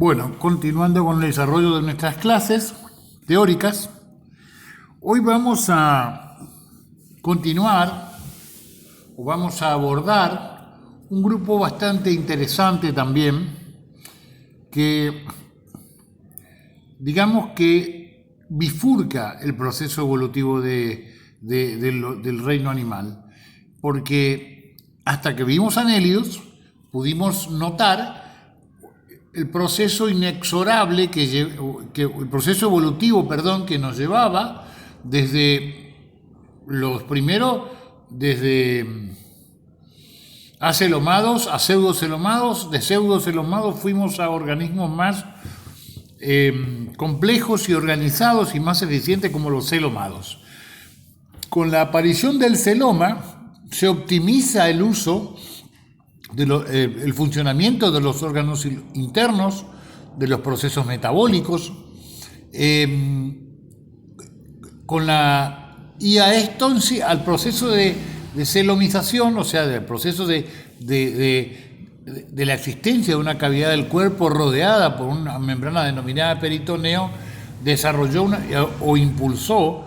Bueno, continuando con el desarrollo de nuestras clases teóricas, hoy vamos a continuar o vamos a abordar un grupo bastante interesante también que, digamos que bifurca el proceso evolutivo del reino animal, porque hasta que vimos anélidos pudimos notar el proceso inexorable el proceso evolutivo, que nos llevaba desde los primeros, desde acelomados a pseudocelomados, de pseudocelomados fuimos a organismos más complejos y organizados y más eficientes como los celomados. Con la aparición del celoma se optimiza el uso el funcionamiento de los órganos internos, de los procesos metabólicos, y a esto, al proceso de celomización, o sea, del proceso de la existencia de una cavidad del cuerpo rodeada por una membrana denominada peritoneo, desarrolló o impulsó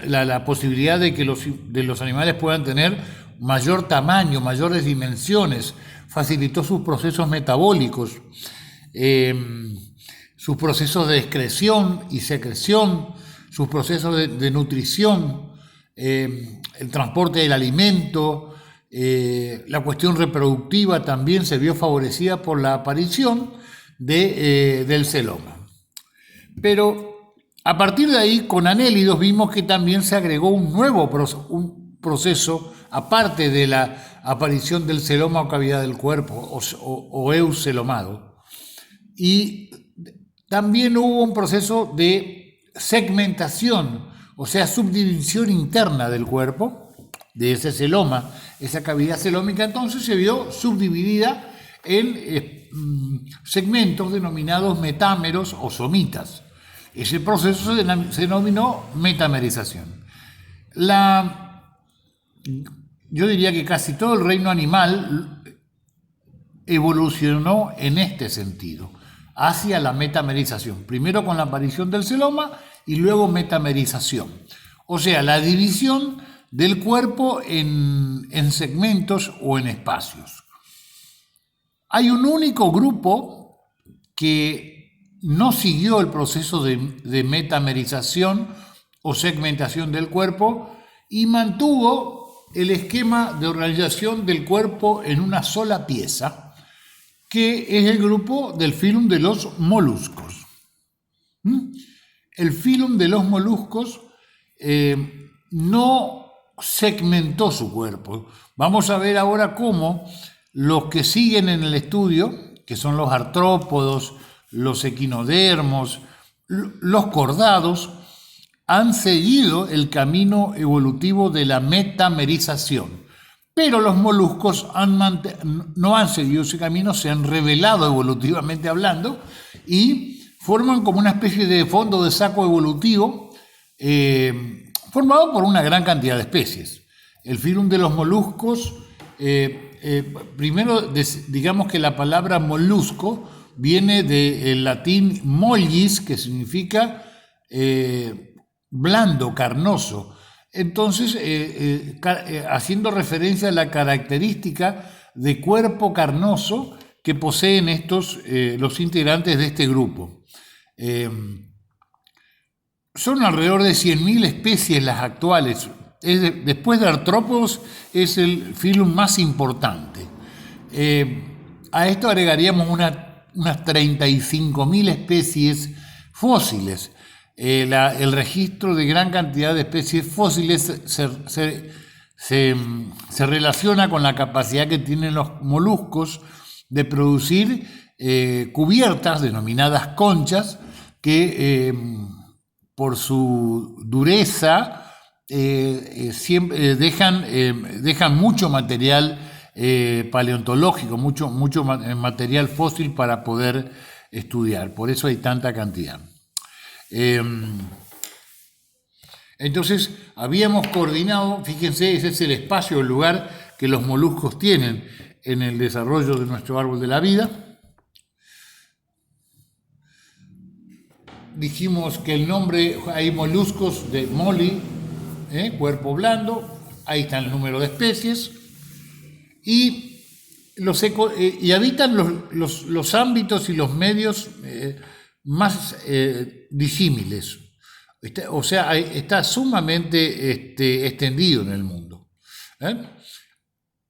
la posibilidad de que los animales puedan tener mayor tamaño, mayores dimensiones, facilitó sus procesos metabólicos, sus procesos de excreción y secreción, sus procesos de nutrición, el transporte del alimento, la cuestión reproductiva también se vio favorecida por la aparición del celoma. Pero a partir de ahí, con anélidos, vimos que también se agregó un nuevo proceso, aparte de la aparición del celoma o cavidad del cuerpo, o eucelomado. Y también hubo un proceso de segmentación, o sea, subdivisión interna del cuerpo, de ese celoma, esa cavidad celómica, entonces se vio subdividida en segmentos denominados metámeros o somitas. Ese proceso se denominó metamerización. Yo diría que casi todo el reino animal evolucionó en este sentido, hacia la metamerización. Primero con la aparición del celoma y luego metamerización. O sea, la división del cuerpo en segmentos o en espacios. Hay un único grupo que no siguió el proceso de metamerización o segmentación del cuerpo y mantuvo el esquema de organización del cuerpo en una sola pieza, que es el grupo del filum de los moluscos. El filum de los moluscos no segmentó su cuerpo. Vamos a ver ahora cómo los que siguen en el estudio, que son los artrópodos, los equinodermos, los cordados, han seguido el camino evolutivo de la metamerización. Pero los moluscos no han seguido ese camino, se han revelado evolutivamente hablando y forman como una especie de fondo de saco evolutivo formado por una gran cantidad de especies. El filum de los moluscos, primero digamos que la palabra molusco viene del latín mollis, que significa blando, carnoso. Entonces, haciendo referencia a la característica de cuerpo carnoso que poseen los integrantes de este grupo. Son alrededor de 100.000 especies las actuales. Después de artrópodos, es el filum más importante. A esto agregaríamos unas 35.000 especies fósiles. El registro de gran cantidad de especies fósiles se relaciona con la capacidad que tienen los moluscos de producir cubiertas denominadas conchas que por su dureza siempre dejan mucho material paleontológico, mucho material fósil para poder estudiar. Por eso hay tanta cantidad. Entonces habíamos coordinado, fíjense, ese es el espacio, el lugar que los moluscos tienen en el desarrollo de nuestro árbol de la vida. dijimos que el nombre, hay moluscos de molly, cuerpo blando, ahí está el número de especies, y, y habitan los ámbitos y los medios más disímiles. O sea, está sumamente extendido en el mundo.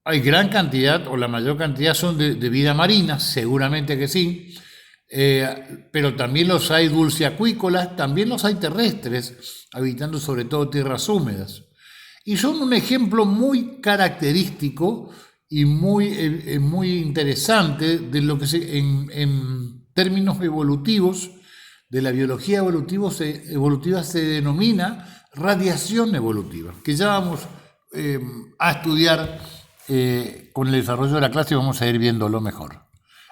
Hay gran cantidad, o la mayor cantidad son de vida marina, seguramente que sí, pero también los hay dulceacuícolas, también los hay terrestres, habitando sobre todo tierras húmedas. Y son un ejemplo muy característico y muy interesante de lo que en términos evolutivos, de la biología evolutiva se denomina radiación evolutiva, que ya vamos a estudiar con el desarrollo de la clase, vamos a ir viéndolo mejor,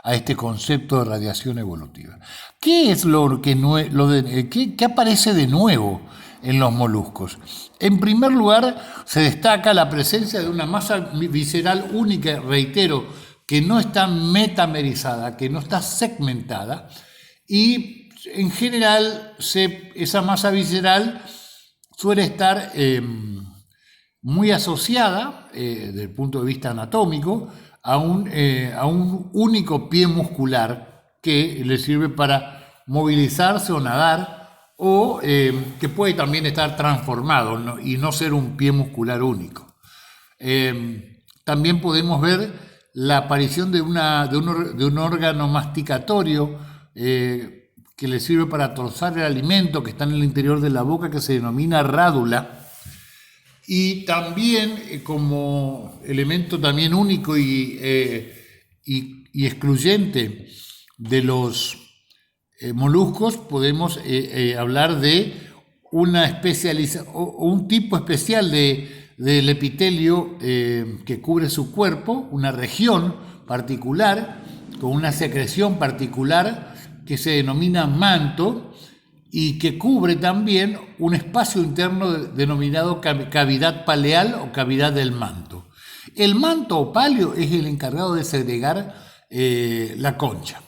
a este concepto de radiación evolutiva. ¿Qué es qué aparece de nuevo en los moluscos? En primer lugar, se destaca la presencia de una masa visceral única, reitero, que no está metamerizada, que no está segmentada, y en general esa masa visceral suele estar muy asociada, desde el punto de vista anatómico, a un único pie muscular que le sirve para movilizarse o nadar, o que puede también estar transformado, ¿no? Y no ser un pie muscular único. También podemos ver la aparición de un órgano masticatorio que le sirve para trozar el alimento que está en el interior de la boca, que se denomina rádula. Y también como elemento también único y excluyente de los moluscos, podemos hablar de un tipo especial del epitelio que cubre su cuerpo, una región particular, con una secreción particular que se denomina manto, y que cubre también un espacio interno denominado cavidad paleal o cavidad del manto. El manto o palio es el encargado de segregar la concha,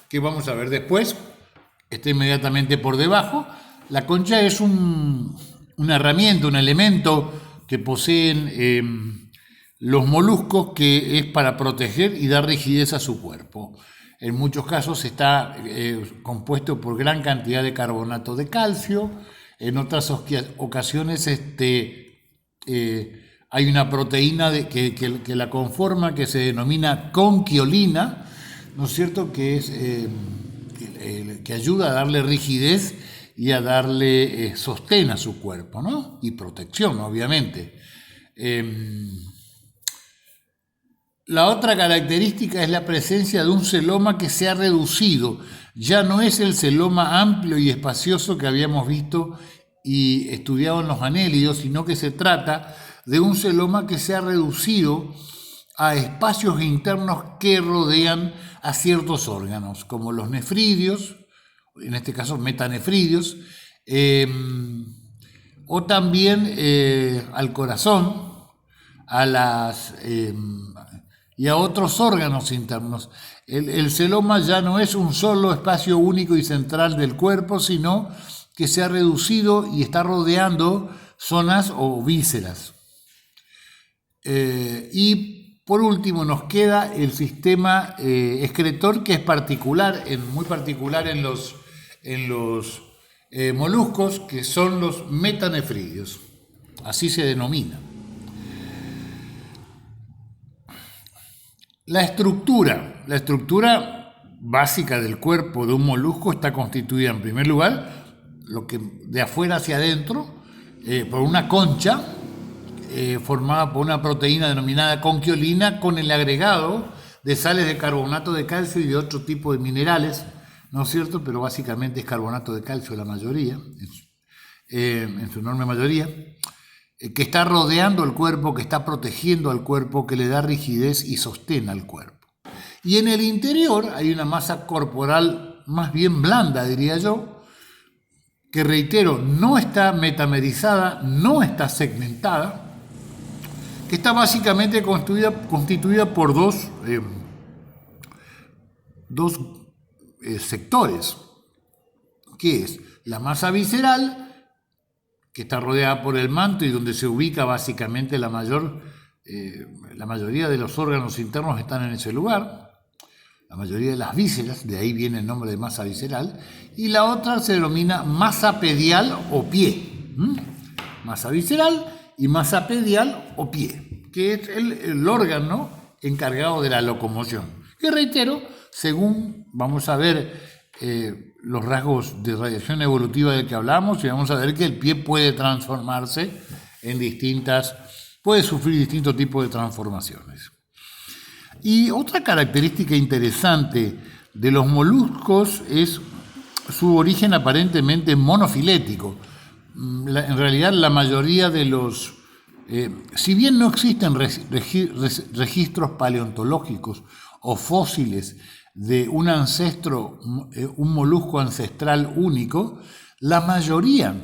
que vamos a ver después, está inmediatamente por debajo. La concha es una herramienta, un elemento que poseen los moluscos, que es para proteger y dar rigidez a su cuerpo. En muchos casos está compuesto por gran cantidad de carbonato de calcio. En otras ocasiones hay una proteína que la conforma, que se denomina conquiolina, ¿no es cierto?, que es que ayuda a darle rigidez y a darle sostén a su cuerpo, ¿no? Y protección, obviamente. La otra característica es la presencia de un celoma que se ha reducido. Ya no es el celoma amplio y espacioso que habíamos visto y estudiado en los anélidos, sino que se trata de un celoma que se ha reducido a espacios internos que rodean a ciertos órganos, como los nefridios, en este caso metanefridios, o también al corazón, y a otros órganos internos. El celoma ya no es un solo espacio único y central del cuerpo, sino que se ha reducido y está rodeando zonas o vísceras. Y por último nos queda el sistema excretor, que es muy particular en los moluscos, que son los metanefridios, así se denomina. La estructura básica del cuerpo de un molusco está constituida, en primer lugar, lo que de afuera hacia adentro, por una concha formada por una proteína denominada conquiolina, con el agregado de sales de carbonato de calcio y de otro tipo de minerales, ¿no es cierto? Pero básicamente es carbonato de calcio la mayoría, en su enorme mayoría, que está rodeando el cuerpo, que está protegiendo al cuerpo, que le da rigidez y sostén al cuerpo. Y en el interior hay una masa corporal más bien blanda, diría yo, que, reitero, no está metamerizada, no está segmentada, que está básicamente constituida por dos sectores. que es la masa visceral, que está rodeada por el manto y donde se ubica básicamente la mayoría de los órganos internos están en ese lugar, la mayoría de las vísceras, de ahí viene el nombre de masa visceral, y la otra se denomina masa pedial o pie. Masa visceral y masa pedial o pie, que es el órgano encargado de la locomoción. Que reitero, según vamos a ver los rasgos de radiación evolutiva del que hablamos, y vamos a ver que el pie puede transformarse en puede sufrir distintos tipos de transformaciones. Y otra característica interesante de los moluscos es su origen aparentemente monofilético. En realidad, la mayoría de los... si bien no existen registros paleontológicos o fósiles de un molusco ancestral único, la mayoría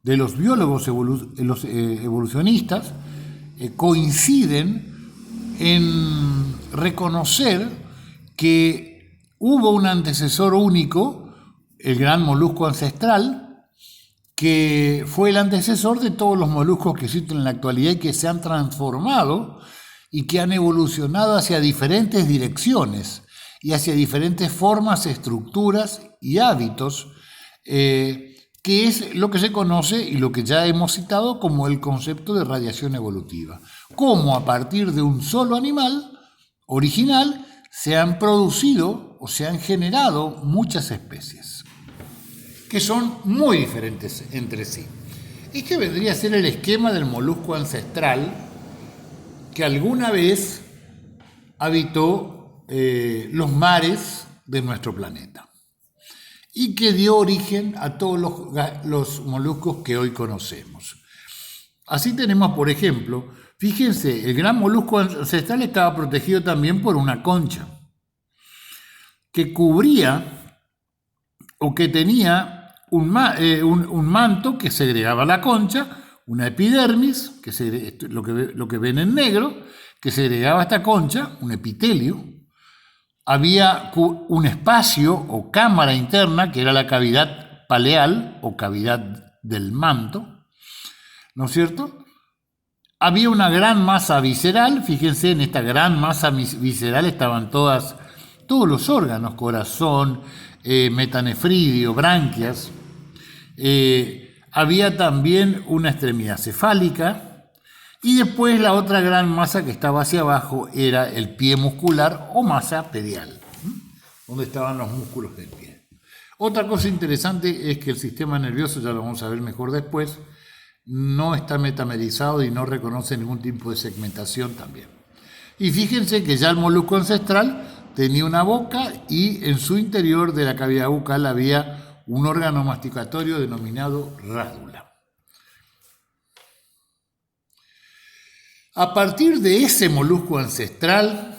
de los biólogos evolucionistas coinciden en reconocer que hubo un antecesor único, el gran molusco ancestral, que fue el antecesor de todos los moluscos que existen en la actualidad y que se han transformado y que han evolucionado hacia diferentes direcciones y hacia diferentes formas, estructuras y hábitos, que es lo que se conoce y lo que ya hemos citado como el concepto de radiación evolutiva. Cómo a partir de un solo animal original se han producido o se han generado muchas especies, que son muy diferentes entre sí. Este vendría a ser el esquema del molusco ancestral que alguna vez habitó los mares de nuestro planeta y que dio origen a todos los moluscos que hoy conocemos. Así tenemos, por ejemplo, fíjense, el gran molusco ancestral estaba protegido también por una concha que cubría o que tenía un manto que segregaba la concha, una epidermis, que es lo que ven en negro, que segregaba esta concha, un epitelio. Había un espacio o cámara interna, que era la cavidad paleal o cavidad del manto, ¿no es cierto? Había una gran masa visceral, fíjense, en esta gran masa visceral estaban todos los órganos, corazón, metanefridio, branquias. Había también una extremidad cefálica. Y después la otra gran masa que estaba hacia abajo era el pie muscular o masa pedial, donde estaban los músculos del pie. Otra cosa interesante es que el sistema nervioso, ya lo vamos a ver mejor después, no está metamerizado y no reconoce ningún tipo de segmentación también. Y fíjense que ya el molusco ancestral tenía una boca y en su interior de la cavidad bucal había un órgano masticatorio denominado rádula. A partir de ese molusco ancestral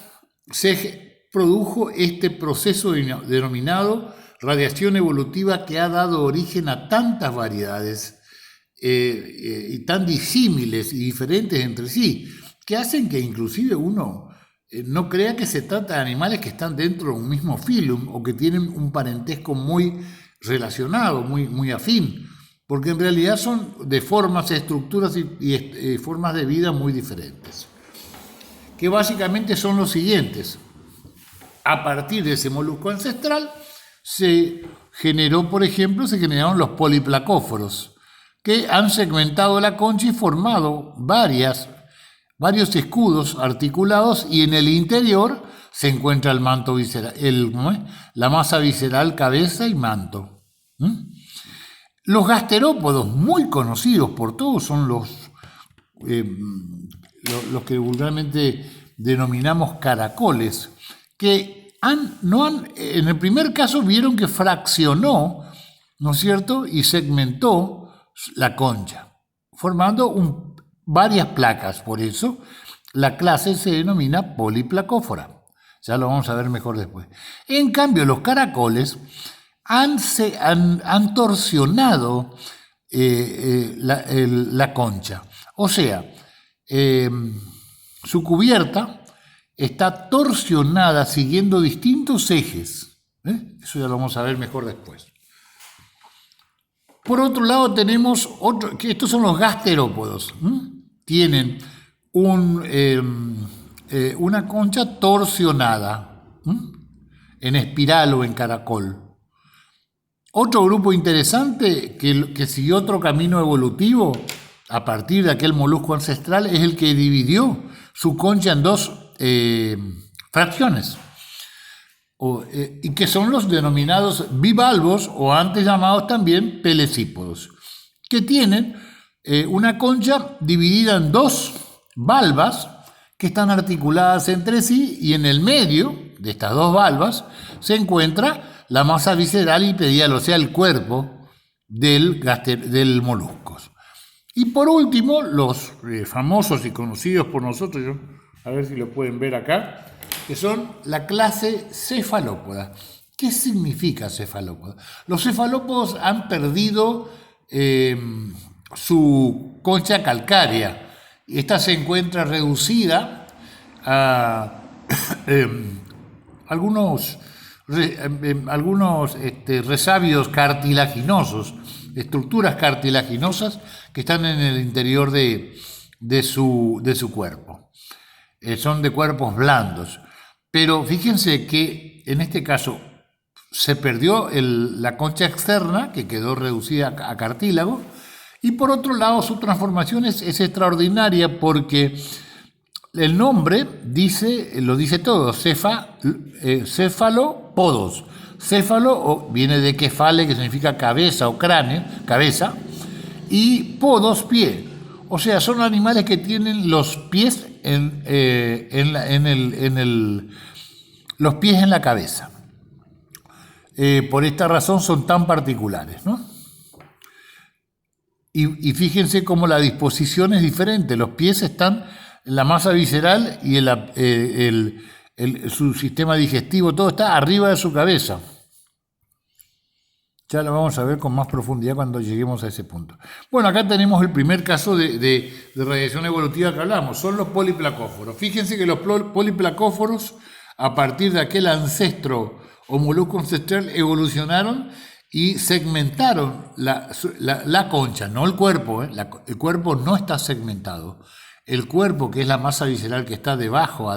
se produjo este proceso denominado radiación evolutiva, que ha dado origen a tantas variedades y tan disímiles y diferentes entre sí, que hacen que inclusive uno no crea que se trata de animales que están dentro de un mismo filum o que tienen un parentesco muy relacionado, muy afín, porque en realidad son de formas, estructuras y formas de vida muy diferentes, que básicamente son los siguientes. A partir de ese molusco ancestral se generaron los poliplacóforos, que han segmentado la concha y formado varios escudos articulados, y en el interior se encuentra el manto visceral, la masa visceral, cabeza y manto. Los gasterópodos, muy conocidos por todos, son los que vulgarmente denominamos caracoles, que en el primer caso vieron que fraccionó, ¿no es cierto?, y segmentó la concha, formando varias placas. Por eso la clase se denomina poliplacófora. Ya lo vamos a ver mejor después. En cambio, los caracoles han torsionado la concha. O sea, su cubierta está torsionada siguiendo distintos ejes. Eso ya lo vamos a ver mejor después. Por otro lado tenemos otro, que estos son los gasterópodos. Tienen una concha torsionada, en espiral o en caracol. Otro grupo interesante que siguió otro camino evolutivo a partir de aquel molusco ancestral es el que dividió su concha en dos fracciones, y que son los denominados bivalvos o antes llamados también pelecípodos, que tienen una concha dividida en dos valvas que están articuladas entre sí, y en el medio de estas dos valvas se encuentra la masa visceral y pedial, o sea, el cuerpo del molusco. Y por último, los famosos y conocidos por nosotros, a ver si lo pueden ver acá, que son la clase cefalópoda. ¿Qué significa cefalópoda? Los cefalópodos han perdido su concha calcárea. Esta se encuentra reducida a algunos resabios cartilaginosos, estructuras cartilaginosas que están en el interior de su cuerpo. Son de cuerpos blandos. Pero fíjense que en este caso se perdió la concha externa, que quedó reducida a cartílago, y por otro lado su transformación es extraordinaria porque el nombre lo dice todo, cefalópodos. Céfalo viene de kefale, que significa cabeza o cráneo, cabeza, y podos, pie. O sea, son animales que tienen los pies los pies en la cabeza. Por esta razón son tan particulares, ¿no? Y fíjense cómo la disposición es diferente. Los pies están en la masa visceral y su sistema digestivo, todo está arriba de su cabeza. Ya lo vamos a ver con más profundidad cuando lleguemos a ese punto. Bueno, acá tenemos el primer caso de radiación evolutiva que hablamos, son los poliplacóforos. Fíjense que los poliplacóforos, a partir de aquel ancestro o molusco ancestral, evolucionaron y segmentaron la concha, no el cuerpo. El cuerpo no está segmentado. El cuerpo, que es la masa visceral que está debajo,